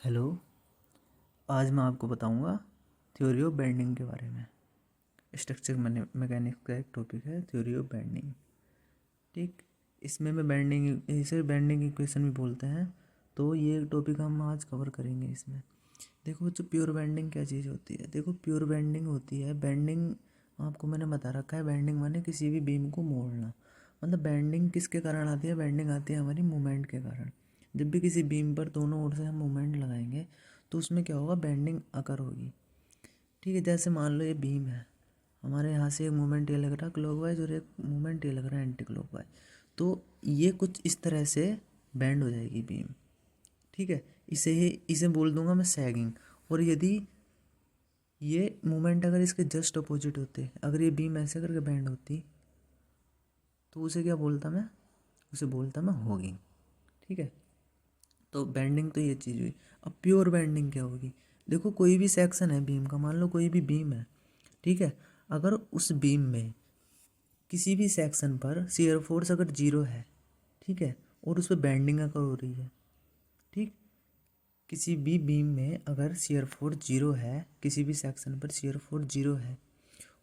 Hello. आज मैं आपको बताऊंगा थ्योरी ऑफ बेंडिंग के बारे में। स्ट्रक्चर मैकेनिक्स का एक टॉपिक है थ्योरी ऑफ बेंडिंग। ठीक, इसमें मैं बेंडिंग इसे बेंडिंग इक्वेशन भी बोलते हैं। तो ये टॉपिक हम आज कवर करेंगे। इसमें देखो बच्चों, प्योर बेंडिंग क्या चीज़ होती है। देखो, प्योर बेंडिंग होती है बेंडिंग, आपको मैंने बता रखा है। बेंडिंग माने किसी भी बीम को मोड़ना। मतलब बेंडिंग किसके कारण आती है? बेंडिंग आती है हमारी मूवमेंट के कारण। जब भी किसी बीम पर दोनों ओर से हम मूवमेंट लगाएंगे तो उसमें क्या होगा? बेंडिंग अकर होगी। ठीक है, जैसे मान लो ये बीम है, हमारे यहाँ से एक मूवमेंट ये लग रहा है क्लॉकवाइज और एक मूवमेंट ये लग रहा है एंटी क्लॉकवाइज। तो ये कुछ इस तरह से बेंड हो जाएगी बीम। ठीक है, इसे बोल दूंगा मैं सैगिंग। और यदि ये मूवमेंट अगर इसके जस्ट अपोजिट होते, अगर ये बीम ऐसे करके बेंड होती, तो उसे क्या बोलता मैं? उसे बोलता मैं होगिंग। ठीक है, तो बेंडिंग तो ये चीज़ हुई। अब प्योर बेंडिंग क्या होगी? देखो, कोई भी सेक्शन है बीम का, मान लो कोई भी बीम है। ठीक है, अगर उस बीम में किसी भी सेक्शन पर शियर फोर्स अगर जीरो है, ठीक है, और उस पर बेंडिंग अगर हो रही है, ठीक, किसी भी बीम में अगर शियर फोर्स जीरो है, किसी भी सेक्शन पर शियर फोर्स जीरो है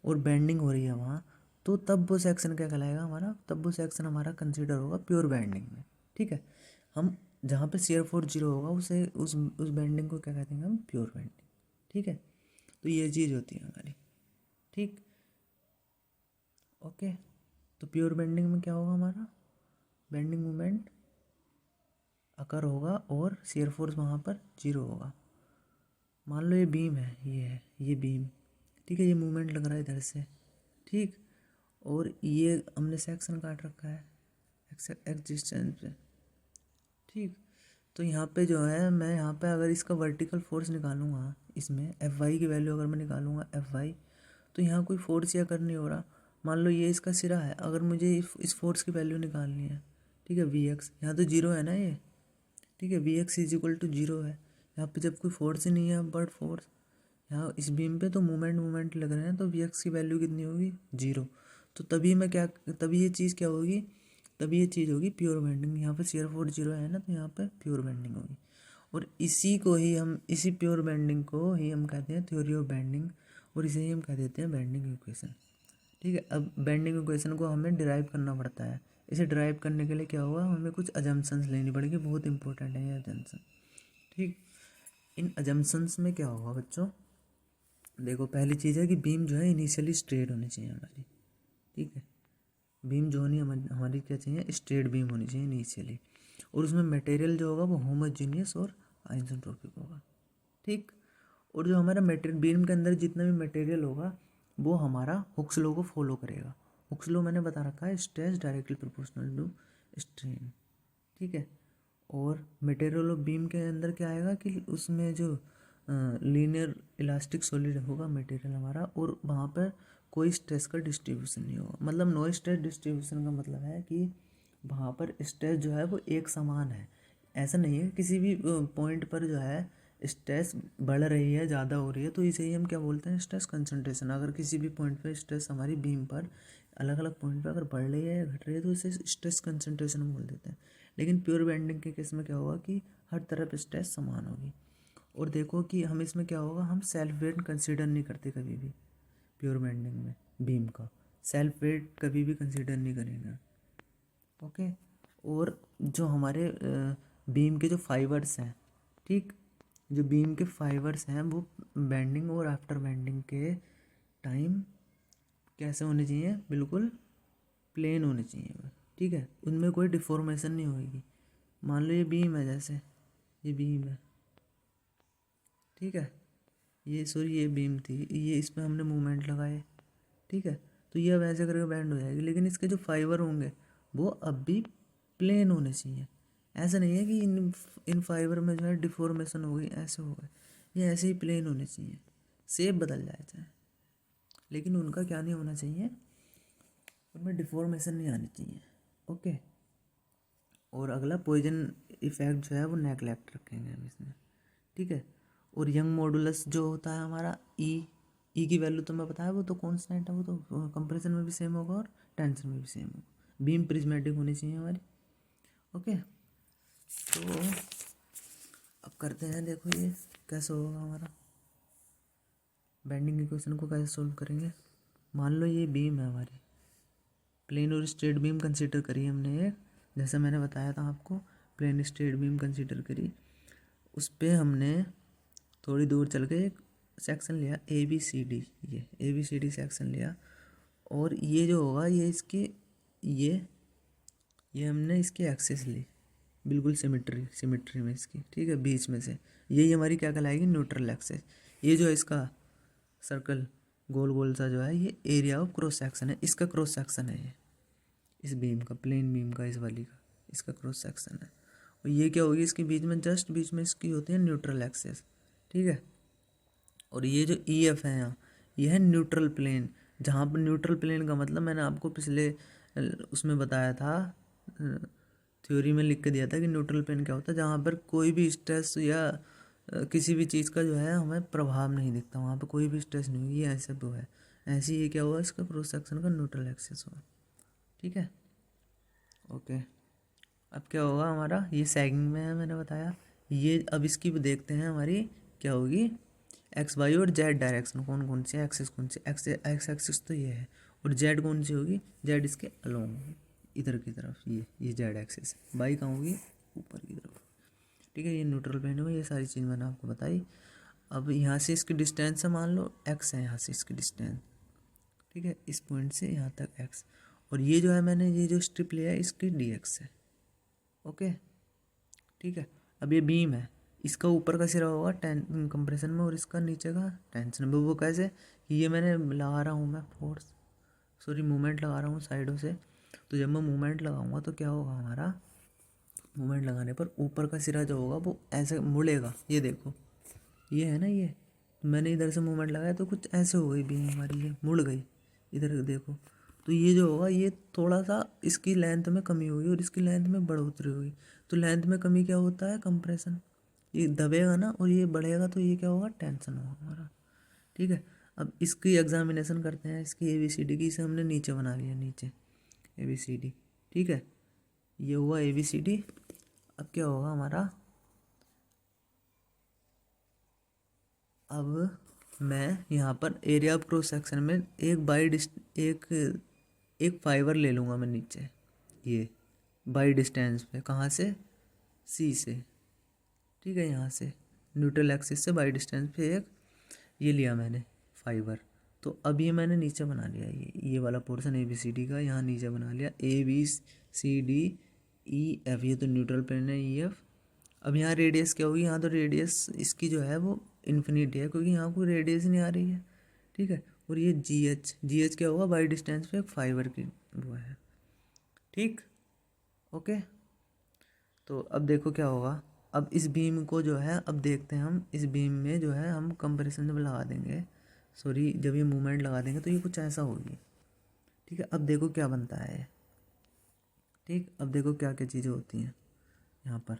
और बेंडिंग हो रही है वहाँ, तो तब वो सेक्शन क्या कहलाएगा हमारा? तब वो सेक्शन हमारा कंसिडर होगा प्योर बेंडिंग में। ठीक है, हम जहाँ पे शियर फोर्स जीरो होगा उसे उस बेंडिंग को क्या कहते हैं? हम प्योर बेंडिंग। ठीक है, तो ये चीज़ होती है हमारी। ठीक, ओके। तो प्योर बेंडिंग में क्या होगा हमारा? बेंडिंग मोमेंट अकर होगा और शियर फोर्स वहाँ पर जीरो होगा। मान लो ये बीम है, ये बीम। ठीक है, ये मूवमेंट लग रहा है इधर से। ठीक, और ये हमने सेक्शन काट रखा है एक्स डिस्टेंस पे। ठीक, तो यहाँ पे जो है, मैं यहाँ पे अगर इसका वर्टिकल फोर्स निकालूंगा, इसमें एफ वाई की वैल्यू अगर मैं निकालूंगा एफ वाई, तो यहाँ कोई फोर्स या कर नहीं हो रहा। मान लो ये इसका सिरा है, अगर मुझे इस फोर्स की वैल्यू निकालनी है, ठीक है, वी एक्स, यहाँ तो जीरो है ना ये। ठीक है, V X is equal to zero है। यहाँ पे जब कोई फोर्स ही नहीं है बट फोर्स, यहाँ इस बीम पे तो मूवमेंट लग रहे हैं, तो वी एक्स की वैल्यू कितनी होगी? जीरो। तो तभी ये चीज़ क्या होगी? तभी ये चीज़ होगी प्योर बेंडिंग। यहाँ पे शियर फोर्स जीरो है ना, तो यहाँ पे प्योर बेंडिंग होगी। और इसी प्योर बेंडिंग को ही हम कहते हैं थ्योरी ऑफ बेंडिंग, और इसे ही हम कह देते हैं बेंडिंग इक्वेशन। ठीक है, अब बेंडिंग इक्वेशन को हमें डिराइव करना पड़ता है। इसे डिराइव करने के लिए क्या होगा? हमें कुछ अजम्पशंस लेनी पड़ेगी। बहुत इंपॉर्टेंट है ये अजम्पशन। ठीक, इन अजम्पशंस में क्या होगा बच्चों? देखो, पहली चीज़ है कि बीम जो है इनिशियली स्ट्रेट होनी चाहिए हमारी। ठीक है, बीम जो होनी हमारी क्या चाहिए? स्ट्रेट बीम होनी चाहिए इनिशियली। और उसमें मटेरियल जो होगा वो होमोजीनियस और आइसोट्रोपिक होगा। ठीक, और जो हमारा मटेरियल बीम के अंदर जितना भी मटेरियल होगा वो हमारा हुक्स लॉ को फॉलो करेगा। हुक्स लॉ मैंने बता रखा है, stress directly proportional to strain. ठीक है, और मटेरियल ऑफ बीम के अंदर क्या आएगा कि उसमें जो लीनियर इलास्टिक सॉलिड होगा मटेरियल हमारा, और वहाँ पर कोई स्ट्रेस का डिस्ट्रीब्यूशन नहीं होगा। मतलब नो स्ट्रेस डिस्ट्रीब्यूशन का मतलब है कि वहाँ पर स्ट्रेस जो है वो एक समान है। ऐसा नहीं है किसी भी पॉइंट पर जो है स्ट्रेस बढ़ रही है, ज़्यादा हो रही है, तो इसे ही हम क्या बोलते हैं? Stress concentration. अगर किसी भी पॉइंट पर स्ट्रेस हमारी बीम पर अलग अलग पॉइंट पर अगर बढ़ रही है या घट रही है तो इसे स्ट्रेस कंसंट्रेशन बोल देते हैं। लेकिन प्योर बेंडिंग के केस में क्या होगा कि हर तरफ स्ट्रेस समान होगी। और देखो कि हम इसमें क्या होगा, हम सेल्फ वेट कंसिडर नहीं करते कभी भी। प्योर बेंडिंग में बीम का सेल्फ वेट कभी भी कंसिडर नहीं करेंगे। ओके, और जो हमारे बीम के जो फाइबर्स हैं, ठीक, जो बीम के फाइबर्स हैं वो बेंडिंग और आफ्टर बेंडिंग के टाइम कैसे होने चाहिए? बिल्कुल प्लेन होने चाहिए। ठीक है, उनमें कोई डिफॉर्मेशन नहीं होगी। मान लो ये बीम है, जैसे ये बीम है, ठीक है, ये बीम थी, ये इस पर हमने मूवमेंट लगाए। ठीक है, तो ये अब ऐसे करके बैंड हो जाएगी, लेकिन इसके जो फाइबर होंगे वो अब भी प्लेन होने चाहिए। ऐसा नहीं है कि इन फाइबर में जो है डिफॉर्मेशन हो गई, ऐसे हो गए। ये ऐसे ही प्लेन होने चाहिए, शेप बदल जाए चाहे, लेकिन उनका क्या नहीं होना चाहिए? उनमें डिफॉर्मेशन नहीं आनी चाहिए। ओके, और अगला पॉइजन इफेक्ट जो है वो नेगलेक्ट रखेंगे हम इसमें। ठीक है, और यंग मॉडुलस जो होता है हमारा ई की वैल्यू तो मैं बताया, वो तो कांस्टेंट है, वो तो कंप्रेशन में भी सेम होगा और टेंशन में भी सेम होगा। बीम प्रिज्मेटिक होनी चाहिए हमारी। ओके, तो अब करते हैं, देखो ये कैसे होगा हमारा बेंडिंग इक्वेशन को कैसे सोल्व करेंगे। मान लो ये बीम है हमारी, प्लेन और स्ट्रेट बीम कंसीडर करी हमने एक, जैसे मैंने बताया था आपको, प्लेन स्ट्रेट बीम कंसीडर करी। उस पर हमने थोड़ी दूर चल के एक सेक्शन लिया ABCD, ये ABCD सेक्शन लिया। और ये जो होगा ये इसकी ये हमने इसकी एक्सिस ली, बिल्कुल सिमिट्री में इसकी, ठीक है, बीच में से। यही हमारी क्या कहलाएगी, न्यूट्रल एक्सिस। ये जो है इसका सर्कल गोल गोल सा जो है ये एरिया ऑफ क्रॉस सेक्शन है, इसका क्रॉस सेक्शन है ये, इस बीम का, प्लेन बीम का, इस वाली का, इसका क्रॉस सेक्शन है। और ये क्या होगी, इसके बीच में, जस्ट बीच में इसकी होती है न्यूट्रल एक्सिस, ठीक है। और ये जो EF है यहाँ, ये है न्यूट्रल प्लेन। जहाँ पर न्यूट्रल प्लेन का मतलब मैंने आपको पिछले उसमें बताया था, थ्योरी में लिख के दिया था कि न्यूट्रल प्लेन क्या होता है, जहाँ पर कोई भी स्ट्रेस या किसी भी चीज़ का जो है हमें प्रभाव नहीं दिखता, वहाँ पे कोई भी स्ट्रेस नहीं होगी, ये ऐसे वो है। ऐसे ये क्या हुआ, इसका क्रॉस सेक्शन का न्यूट्रल एक्सिस हुआ, ठीक है, ओके। अब क्या होगा हमारा, ये सैगिंग में है मैंने बताया। ये अब इसकी भी देखते हैं हमारी क्या होगी, XY और Z डायरेक्शन कौन कौन सी है, एक्सिस कौन सी, एक्स एक्सिस तो ये है, और Z कौन सी होगी, Z इसके अलोंग होगी, इधर की तरफ, ये Z एक्सिस। Y कहाँ होगी, ऊपर की तरफ, ठीक है। ये न्यूट्रल प्लेन होगा, ये सारी चीज़ मैंने आपको बताई। अब यहाँ से इसकी डिस्टेंस है, मान लो x है यहाँ से इसकी डिस्टेंस, ठीक है, इस पॉइंट से यहाँ तक x। और ये जो है मैंने ये जो स्ट्रिप लिया है इसकी dx है, ओके, ठीक है। अब ये बीम है, इसका ऊपर का सिरा होगा कंप्रेशन में और इसका नीचे का टेंशन में। वो कैसे, ये मैंने लगा रहा हूँ मैं फोर्स, सॉरी मूवमेंट लगा रहा हूँ साइडों से। तो जब मैं मूवमेंट लगाऊंगा तो क्या होगा हमारा, मूवमेंट लगाने पर ऊपर का सिरा जो होगा वो ऐसे मुड़ेगा, ये देखो, ये है ना, ये मैंने इधर से मूवमेंट लगाया तो कुछ ऐसे हो गई बीम हमारी, ये मुड़ गई, इधर देखो। तो ये जो होगा ये थोड़ा सा इसकी लेंथ में कमी होगी और इसकी लेंथ में बढ़ोतरी होगी। तो लेंथ में कमी क्या होता है, कंप्रेशन, ये दबेगा ना और ये बढ़ेगा तो ये क्या होगा, टेंशन होगा हमारा, ठीक है। अब इसकी एग्जामिनेशन करते हैं, इसकी ABCD की, इसे हमने नीचे बना लिया, नीचे ABCD, ठीक है, ये हुआ ABCD। अब क्या होगा हमारा, अब मैं यहाँ पर एरिया ऑफ क्रॉस सेक्शन में एक फाइबर ले लूँगा मैं नीचे, ये बाई डिस्टेंस पे, कहाँ से, C से, ठीक है, यहाँ से न्यूट्रल एक्सिस से बाई डिस्टेंस पे एक ये लिया मैंने फाइबर। तो अब ये मैंने नीचे बना लिया, ये वाला पोर्शन ABCD का यहाँ नीचे बना लिया, ABCDEF, ये तो न्यूट्रल प्लेन है EF। अब यहाँ रेडियस क्या होगी, यहाँ तो रेडियस इसकी जो है वो इन्फिनिटी है, क्योंकि यहाँ कोई रेडियस नहीं आ रही है, ठीक है। और ये GH क्या होगा, बाई डिस्टेंस पे एक फाइबर की वो है, ठीक, ओके। तो अब देखो क्या होगा, अब इस बीम को जो है, अब देखते हैं हम इस बीम में जो है हम कंपैरिजन जब लगा देंगे, सॉरी जब ये मूवमेंट लगा देंगे तो ये कुछ ऐसा होगी, ठीक है। अब देखो क्या बनता है, ठीक, अब देखो क्या क्या चीज़ें होती हैं यहाँ पर,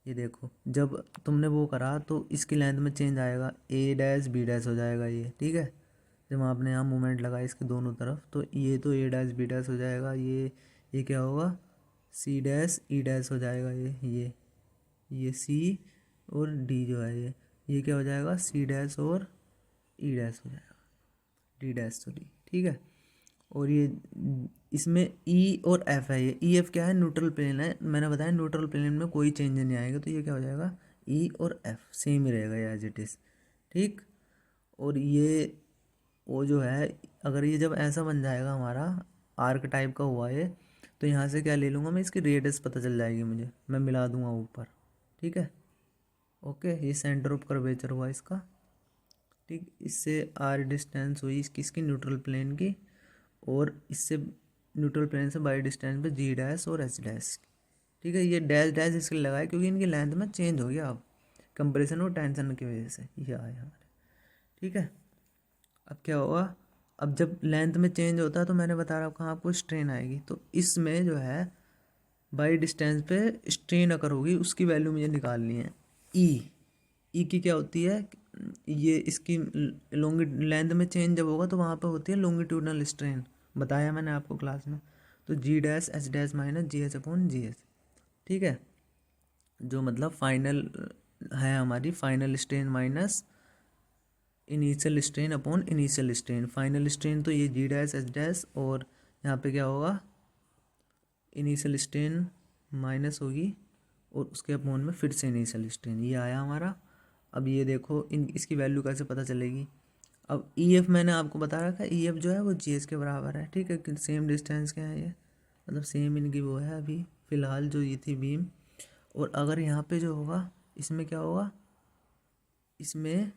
ये देखो जब तुमने वो करा तो इसकी लेंथ में चेंज आएगा, A' B' हो जाएगा ये, ठीक है। जब आपने यहाँ मूवमेंट लगाया इसके दोनों तरफ तो ये तो A' B' हो जाएगा, ये क्या होगा, C' E' हो जाएगा, ये C और D जो है ये क्या हो जाएगा, C' और E' हो जाएगा, D' सॉरी, ठीक है। और ये इसमें E और F है, ये EF क्या है, न्यूट्रल प्लेन है, मैंने बताया न्यूट्रल प्लेन में कोई चेंज नहीं आएगा, तो ये क्या हो जाएगा, E और F सेम ही रहेगा एज इट इज़, ठीक। और ये वो जो है, अगर ये जब ऐसा बन जाएगा हमारा आर्क टाइप का हुआ ये, तो यहाँ से क्या ले लूँगा मैं, इसकी रेडियस पता चल जाएगी मुझे, मैं मिला दूँगा ऊपर, ठीक है, ओके। ये सेंटर ऑफ कर्वेचर हुआ इसका, ठीक। इससे R डिस्टेंस हुई इसकी न्यूट्रल प्लेन की, और इससे न्यूट्रल प्लेन से बाई डिस्टेंस पे G' और H', ठीक है। ये डैश डैश इसके लगाए क्योंकि इनकी लेंथ में चेंज हो गया अब कंप्रेशन और टेंशन की वजह से, ये आया हमारे, ठीक है। अब क्या होगा, अब जब लेंथ में चेंज होता है तो मैंने बता रहा हूँ आपको स्ट्रेन आएगी, तो इसमें जो है बाई डिस्टेंस पे स्ट्रेन अगर होगी उसकी वैल्यू मुझे निकालनी है, ई की क्या होती है, ये इसकी लॉन्गी लेंथ में चेंज जब होगा तो वहाँ पे होती है लॉन्गिट्यूडनल स्ट्रेन, बताया मैंने आपको क्लास में। तो G' H' - GH/GH, ठीक है। जो मतलब फाइनल है हमारी final strain minus initial strain upon initial strain. Final strain तो ये जी डैश एच डैश, और यहाँ पे क्या होगा, इनिशियल स्ट्रेन माइनस होगी और उसके अपॉन में फिर से इनिशियल स्ट्रेन। ये आया हमारा। अब ये देखो इसकी वैल्यू कैसे पता चलेगी। अब ई एफ मैंने आपको बता रखा है, ई एफ जो है वो जी एच के बराबर है, ठीक है। सेम डिस्टेंस के हैं ये, मतलब सेम इनकी वो है अभी फ़िलहाल जो ये थी बीम। और अगर यहाँ पे जो होगा इसमें क्या होगा, इसमें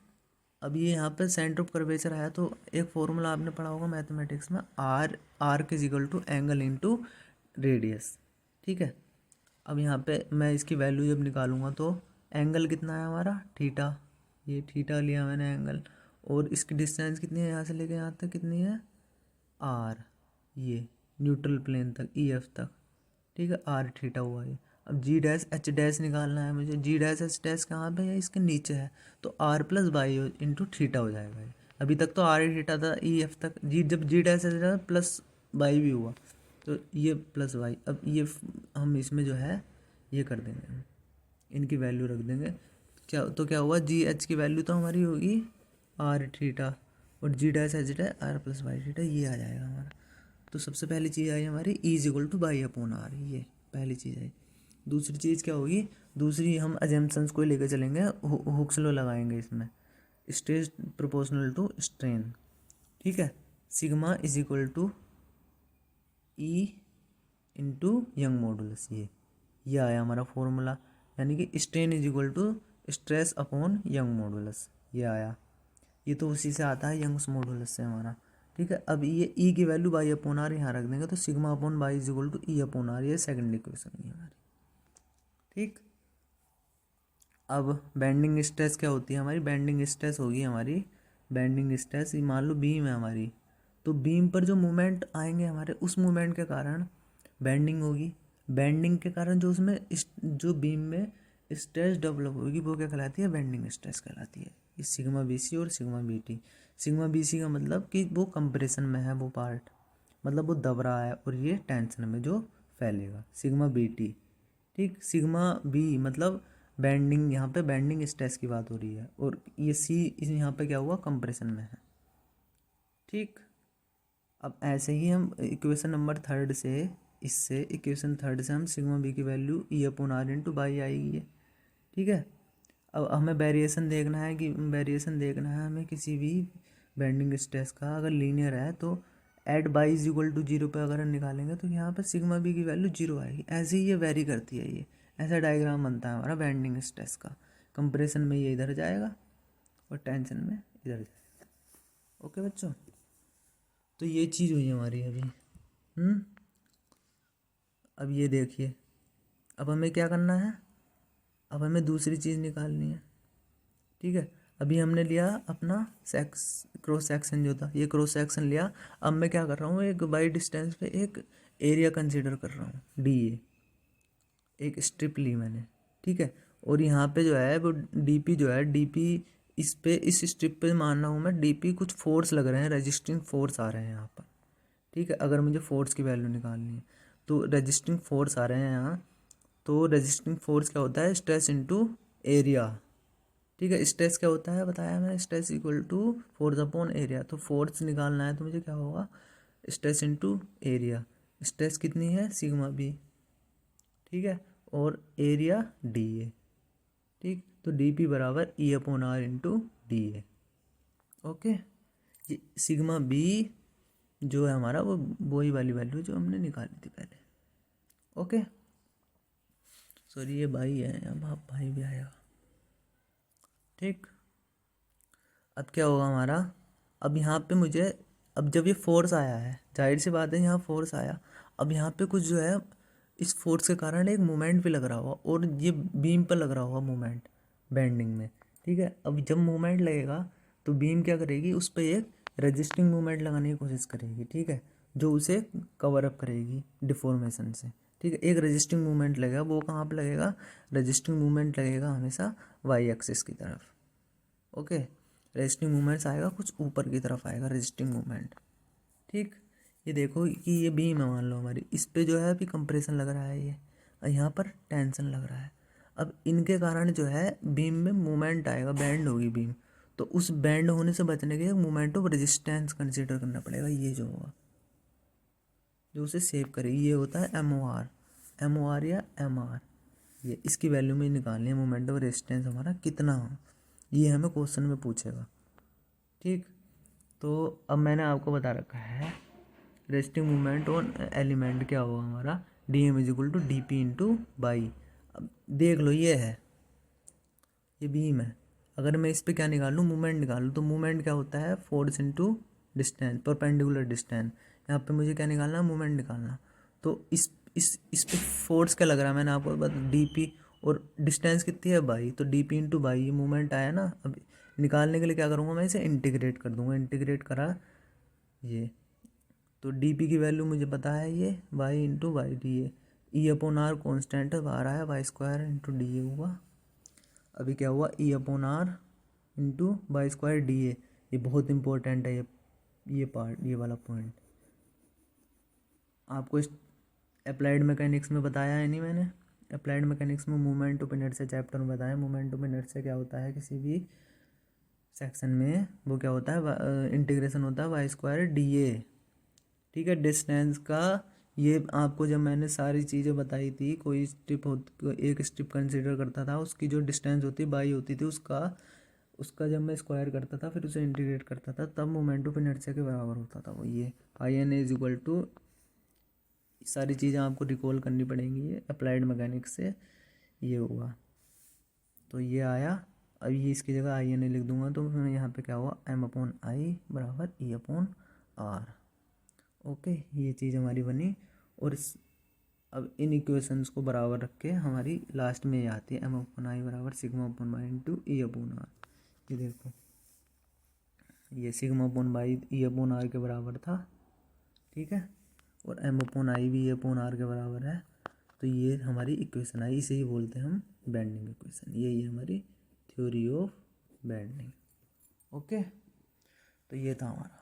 अब ये यहाँ पे सेंटर ऑफ कर्वेचर आया, तो एक फॉर्मूला आपने पढ़ा होगा मैथमेटिक्स में, arc equal to angle into radius, ठीक है। अब यहाँ पे मैं इसकी वैल्यू जब निकालूंगा तो एंगल कितना है हमारा थीटा, ये थीटा लिया मैंने एंगल, और इसकी डिस्टेंस कितनी है यहाँ से लेके यहाँ तक, कितनी है आर, ये न्यूट्रल प्लेन तक ई एफ तक, ठीक है। आर थीटा हुआ ये। अब जी डैश एच डैश निकालना है मुझे, जी डैश एच डैश कहाँ पे है, इसके नीचे है, तो R plus y into theta हो जाएगा ये। अभी तक तो आर थीटा था ई एफ तक, जी जब G dash H dash plus Y भी हुआ तो ये प्लस वाई। अब ये हम इसमें जो है ये कर देंगे, इनकी वैल्यू रख देंगे। क्या तो क्या हुआ, जी एच की वैल्यू तो हमारी होगी आर थीटा, और G dash H dash R plus Y theta, ये आ जाएगा हमारा। तो सबसे पहली चीज़ आई हमारी E is equal to y upon R, ये पहली चीज़ आई। दूसरी चीज़ क्या होगी, दूसरी हम अजम्पशंस को लेकर चलेंगे, हुक्स लॉ लगाएंगे इसमें, स्ट्रेस प्रोपोर्शनल टू स्ट्रेन, ठीक है। Sigma is equal to E into Young modulus, ये आया हमारा फॉर्मूला, यानी कि strain is equal to stress upon Young modulus, ये आया। ये तो उसी से आता है यंग्स मॉडुलस से हमारा, ठीक है। अब ये ई की वैल्यू बाई अपॉन आर यहाँ रख देंगे, तो sigma upon y is equal to E upon R, ये सेकंड इक्वेशन है हमारी, ठीक। अब बेंडिंग स्ट्रेस क्या होती है हमारी, बेंडिंग स्ट्रेस होगी हमारी, बेंडिंग स्ट्रेस ये मान लो बीम है हमारी, तो बीम पर जो मोमेंट आएंगे हमारे, उस मोमेंट के कारण बेंडिंग होगी। बेंडिंग के कारण जो उसमें जो बीम में स्ट्रेस डेवलप होगी वो क्या कहलाती है, बेंडिंग स्ट्रेस कहलाती है। ये सिग्मा बी सी और sigma B T. Sigma B C का मतलब कि वो कंप्रेशन में है वो पार्ट, मतलब वो दब रहा है, और ये टेंशन में जो फैलेगा, सिग्मा बी टी, ठीक। सिग्मा बी मतलब बेंडिंग, यहाँ पे बेंडिंग स्ट्रेस की बात हो रही है, और ये सी इस यहाँ पे क्या हुआ, कंप्रेशन में है, ठीक। अब ऐसे ही हम इक्वेशन नंबर थर्ड से, इससे इक्वेशन थर्ड से हम सिग्मा बी की value E upon R into y आएगी ये, ठीक है। अब हमें वेरिएशन देखना है, कि वेरिएशन देखना है हमें किसी भी बेंडिंग स्ट्रेस का, अगर लीनियर है तो at y is equal to zero पे अगर हम निकालेंगे तो यहाँ पर सिग्मा बी की वैल्यू जीरो आएगी। ऐसे ही ये वेरी करती है, ये ऐसा डायग्राम बनता है हमारा बेंडिंग स्ट्रेस का। कंप्रेशन में ये इधर जाएगा और टेंशन में इधर जाएगा। ओके बच्चों, तो ये चीज़ हुई हमारी अभी। अब ये देखिए, अब हमें क्या करना है, अब हमें दूसरी चीज़ निकालनी है, ठीक है। अभी हमने लिया अपना क्रॉस सेक्शन जो था, ये क्रॉस सेक्शन लिया। अब मैं क्या कर रहा हूँ, एक बाई डिस्टेंस पे एक एरिया कंसीडर कर रहा हूँ, डी ए, एक स्ट्रिप ली मैंने, ठीक है। और यहाँ पे जो है वो डीपी जो है, डीपी इस पे इस स्ट्रिप पे मान रहा हूँ मैं, डीपी कुछ फोर्स लग रहे हैं, रजिस्टिंग फोर्स आ रहे हैं यहाँ पर, ठीक है। अगर मुझे फोर्स की वैल्यू निकालनी है तो रजिस्टिंग फोर्स आ रहे हैं यहाँ, तो रजिस्टिंग फोर्स क्या होता है, स्ट्रेस इनटू एरिया, ठीक है। स्ट्रेस क्या होता है बताया मैंने, stress equal to force upon area. तो फोर्स निकालना है तो मुझे क्या होगा, स्ट्रेस इनटू एरिया। स्ट्रेस कितनी है, सिग्मा बी, ठीक है, और एरिया डी ए, ठीक। तो डी पी बराबर E upon R into D A, okay. ये सिग्मा बी जो है हमारा, वो वही वाली वैल्यू जो हमने निकाली थी पहले, ओके। सॉरी ये भाई है, अब आप भाई भी आएगा, ठीक। अब क्या होगा हमारा, अब यहाँ पे मुझे, अब जब ये फोर्स आया है, जाहिर सी बात है यहाँ फोर्स आया, अब यहाँ पे कुछ जो है इस फोर्स के कारण एक मोमेंट भी लग रहा होगा, और ये बीम पर लग रहा होगा मोमेंट बेंडिंग में, ठीक है। अब जब मोमेंट लगेगा तो बीम क्या करेगी, उस पर एक रजिस्टिंग मोमेंट लगाने की कोशिश करेगी, ठीक है, जो उसे कवर अप करेगी डिफॉर्मेशन से, ठीक है। एक रजिस्टिंग मूवमेंट लगेगा, वो कहाँ पर लगेगा, रजिस्टिंग मूवमेंट लगेगा हमेशा वाई एक्सिस की तरफ, ओके। रजिस्टिंग मूवमेंट्स आएगा कुछ ऊपर की तरफ आएगा रजिस्टिंग मूवमेंट, ठीक। ये देखो कि ये बीम है मान लो हमारी, इस पे जो है अभी कंप्रेशन लग रहा है ये, और यहाँ पर टेंशन लग रहा है। अब इनके कारण जो है बीम में मूवमेंट आएगा, बैंड होगी बीम, तो उस बैंड होने से बचने के लिए मोमेंट ऑफ रेजिस्टेंस कंसीडर करना पड़ेगा। ये जो होगा जो उसे सेव करे, ये होता है MOR या MR। ये इसकी वैल्यू में निकालनी है मोमेंट ऑफ रेजिस्टेंस हमारा कितना हो, ये हमें क्वेश्चन में पूछेगा। ठीक, तो अब मैंने आपको बता रखा है रेस्टिंग मूवमेंट ऑन एलिमेंट क्या होगा हमारा, DM is equal to DP into y. अब देख लो ये है, ये बीम है, अगर मैं इस पर क्या निकालूँ, मूवमेंट निकालूँ, तो मूवमेंट क्या होता है, force into distance, perpendicular distance. यहाँ पे मुझे क्या निकालना है, मूवमेंट निकालना। तो इस पे फोर्स क्या लग रहा है, मैंने आपको बता DP, और डिस्टेंस कितनी है बाई, तो DP इंटू बाई, ये मूवमेंट आया ना। अब निकालने के लिए क्या करूँगा, मैं इसे इंटीग्रेट कर दूँगा, इंटीग्रेट करा ये, तो DP की वैल्यू मुझे पता है, ये y into y D A, E/R constant है, बाहर आया y square into D A हुआ। अभी क्या हुआ, E/R into y square D A. ये बहुत इंपॉर्टेंट है, ये पार्ट, ये वाला पॉइंट आपको इस अप्लाइड मैकेनिक्स में बताया है नहीं मैंने। अप्लाइड मैकेनिक्स में मूवमेंट ऑफ इनर्शिया चैप्टर में बताया, मूवमेंट ऑफ इनर्शिया क्या होता है किसी भी सेक्शन में, वो क्या होता है, इंटीग्रेशन होता है वाई स्क्वायर डी ए। ठीक है, डिस्टेंस का, ये आपको जब मैंने सारी चीज़ें बताई थी, कोई स्ट्रिप होती, एक स्ट्रिप कंसीडर करता था, उसकी जो डिस्टेंस होती बाई होती थी, उसका जब मैं स्क्वायर करता था फिर उसे इंटीग्रेट करता था, तब मोमेंट ऑफ इनर्शिया के बराबर होता था वो, ये IN इज इक्वल टू, सारी चीज़ें आपको रिकॉल करनी पड़ेंगी, ये अप्लाइड मैकेनिक्स से ये हुआ। तो ये आया, अब ये इसकी जगह IN लिख दूंगा, तो मैं यहाँ पे क्या हुआ, M/I बराबर E/R। ओके, ये चीज़ हमारी बनी। और अब इन इक्वेशंस को बराबर रख के हमारी लास्ट में ये आती है M/I बराबर σ/y इंटू E/R। ये देखो, ये σ/y E/R के बराबर था, ठीक है, और M/I भी E/R के बराबर है। तो ये हमारी इक्वेशन आई, इसे ही बोलते हैं हम बेंडिंग इक्वेशन। यही है हमारी थ्योरी ऑफ बेंडिंग। ओके, तो ये था हमारा।